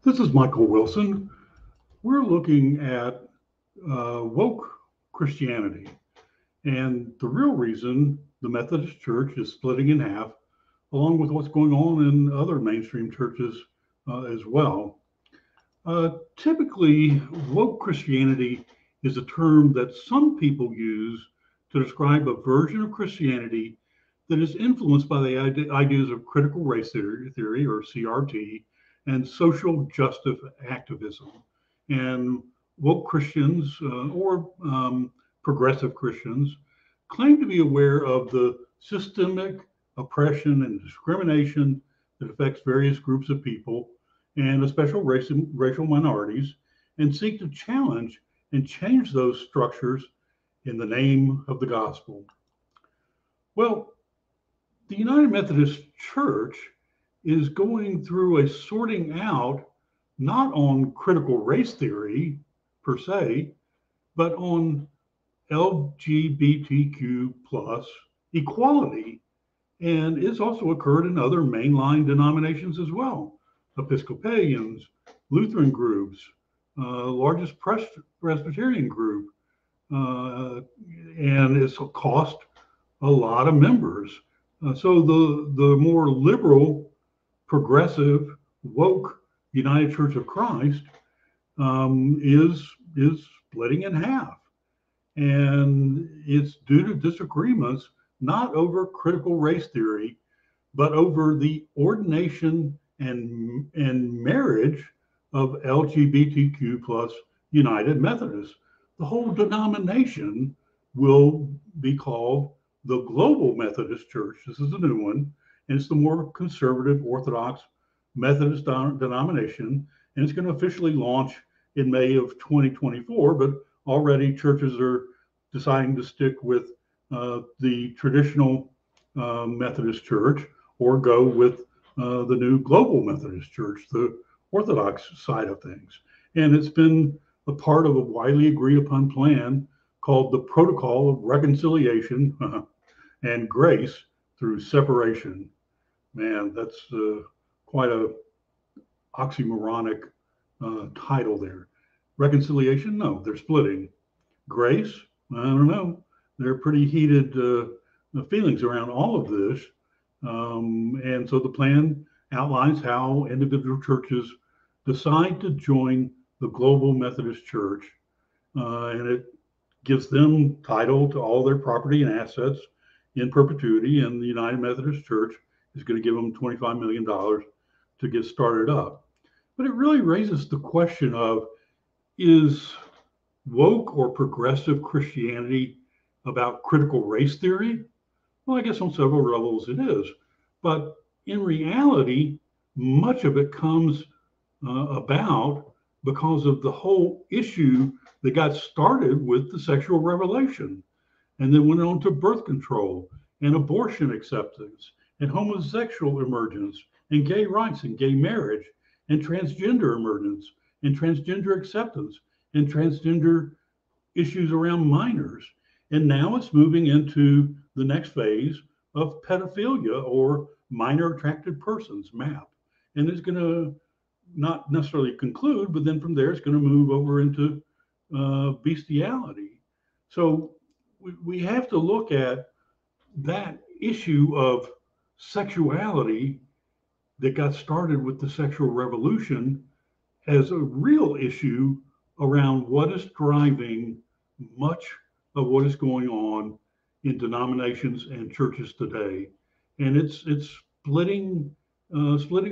This is Michael Wilson. We're looking at woke Christianity. And the real reason the Methodist Church is splitting in half, along with what's going on in other mainstream churches as well. Typically, woke Christianity is a term that some people use to describe a version of Christianity that is influenced by the ideas of critical race theory or CRT and social justice activism. And woke Christians or progressive Christians claim to be aware of the systemic oppression and discrimination that affects various groups of people and especially racial minorities, and seek to challenge and change those structures in the name of the gospel. Well, the United Methodist Church is going through a sorting out, not on critical race theory per se, but on LGBTQ plus equality. And it's also occurred in other mainline denominations as well. Episcopalians, Lutheran groups, largest Presbyterian group, and it's cost a lot of members. So the more liberal, progressive, woke United Church of Christ is splitting in half, and it's due to disagreements not over critical race theory, but over the ordination and marriage of LGBTQ plus United Methodists. The whole denomination will be called the Global Methodist Church. This is a new one, and it's the more conservative Orthodox Methodist denomination, and it's going to officially launch in May of 2024, but already churches are deciding to stick with the traditional Methodist Church or go with the new Global Methodist Church, the Orthodox side of things. And it's been a part of a widely agreed upon plan called the Protocol of Reconciliation and Grace through Separation. Man, that's quite a oxymoronic title there. Reconciliation? No, they're splitting. Grace? I don't know. There are pretty heated feelings around all of this. And so the plan outlines how individual churches decide to join the Global Methodist Church, and it gives them title to all their property and assets in perpetuity. And the United Methodist Church is going to give them $25 million to get started up. But it really raises the question of, is woke or progressive Christianity about critical race theory? Well, I guess on several levels it is. But in reality, much of it comes about because of the whole issue that got started with the sexual revelation and then went on to birth control and abortion acceptance and homosexual emergence and gay rights and gay marriage and transgender emergence and transgender acceptance and transgender issues around minors. And now it's moving into the next phase of pedophilia or minor attracted persons, MAP. And it's going to not necessarily conclude, but then from there it's going to move over into bestiality. So we have to look at that issue of sexuality that got started with the sexual revolution as a real issue around what is driving much of what is going on in denominations and churches today, and it's splitting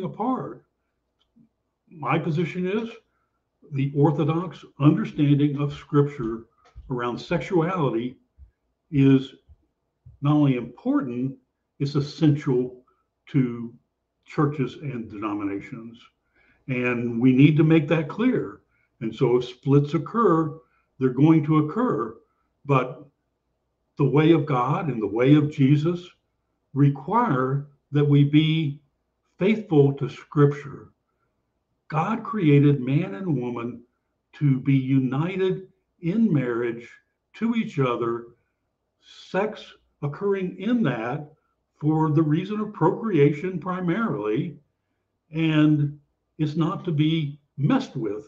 apart. My position is the Orthodox understanding of Scripture around sexuality is not only important, it's essential to churches and denominations. And we need to make that clear. And so if splits occur, they're going to occur. But the way of God and the way of Jesus require that we be faithful to Scripture. God created man and woman to be united in marriage to each other, sex occurring in that for the reason of procreation primarily, and it's not to be messed with.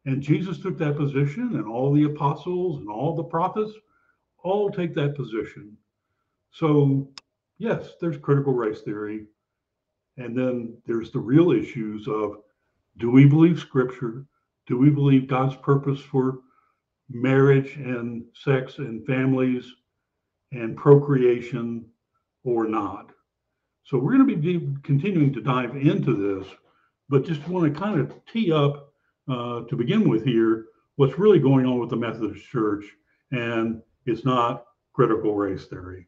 And Jesus took that position, and all the apostles and all the prophets all take that position. So, yes, there's critical race theory. And then there's the real issues of, do we believe scripture? Do we believe God's purpose for marriage and sex and families and procreation or not? So we're going to be continuing to dive into this, but just want to kind of tee up to begin with here what's really going on with the Methodist Church, and it's not critical race theory.